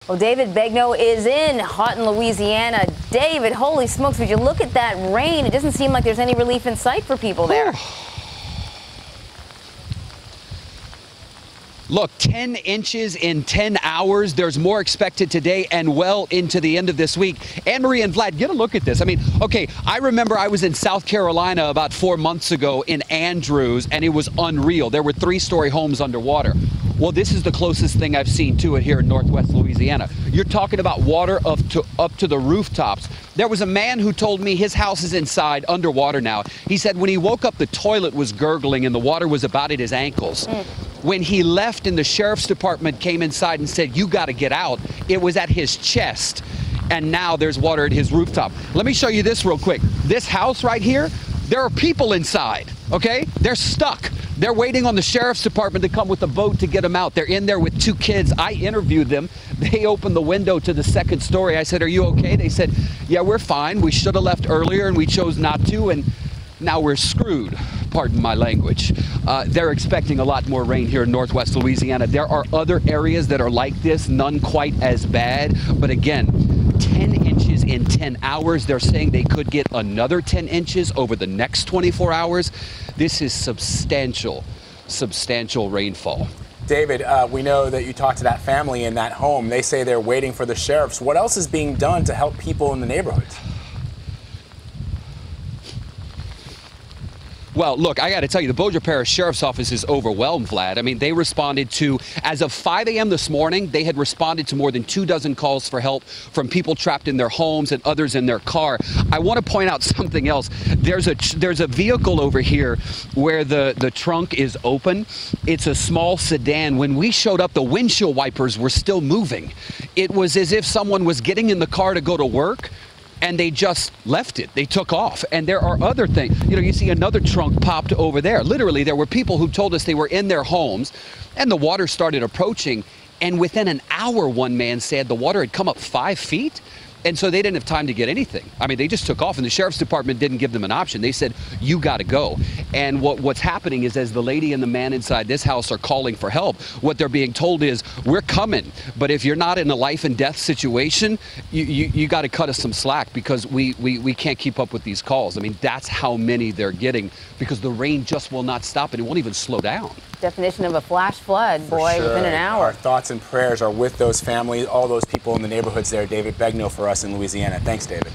Well, David Begnaud is in hot in Louisiana. David, holy smokes, would you look at that rain? It doesn't seem like there's any relief in sight for people there. Look, 10 inches in 10 hours. There's more expected today and well into the end of this week. Anne-Marie and Vlad, get a look at this. I mean, okay, I remember I was in South Carolina about 4 months ago in Andrews, and it was unreal. There were 3-story homes underwater. Well, this is the closest thing I've seen to it here in Northwest Louisiana. You're talking about water up to the rooftops. There was a man who told me his house is inside underwater now. He said when he woke up, the toilet was gurgling and the water was about at his ankles. When he left and the sheriff's department came inside and said, "You got to get out," it was at his chest. And now there's water at his rooftop. Let me show you this real quick. This house right here, there are people inside, okay? They're stuck. They're waiting on the sheriff's department to come with a boat to get them out. They're in there with 2 kids. I interviewed them. They opened the window to the 2nd story. I said, "Are you okay?" They said, "Yeah, we're fine. We should have left earlier and we chose not to, and now we're screwed." Pardon my language. They're expecting a lot more rain here in Northwest Louisiana. There are other areas that are like this, none quite as bad. But again, 10 inches in 10 hours. They're saying they could get another 10 inches over the next 24 hours. This is substantial rainfall. David, we know that you talked to that family in that home. They say they're waiting for the sheriffs. What else is being done to help people in the neighborhoods? Well, look, I got to tell you, the Bossier Parish Sheriff's Office is overwhelmed, Vlad. I mean, they responded to, as of 5 a.m. this morning, they had responded to more than 24 calls for help from people trapped in their homes and others in their car. I want to point out something else. There's a vehicle over here where the trunk is open. It's a small sedan. When we showed up, the windshield wipers were still moving. It was as if someone was getting in the car to go to work, and they just left it. They took off. And there are other things. You know, you see another trunk popped over there. Literally, there were people who told us they were in their homes and the water started approaching. And within an hour, one man said the water had come up 5 feet. And so they didn't have time to get anything. I mean, they just took off, and the sheriff's department didn't give them an option. They said, "You got to go." And what's happening is, as the lady and the man inside this house are calling for help, what they're being told is, "We're coming, but if you're not in a life and death situation, you got to cut us some slack, because we can't keep up with these calls." I mean, that's how many they're getting, because the rain just will not stop, and it won't even slow down. Definition of a flash flood, boy, within an hour. Our thoughts and prayers are with those families, all those people in the neighborhoods there. David Begnaud for us in Louisiana. Thanks, David.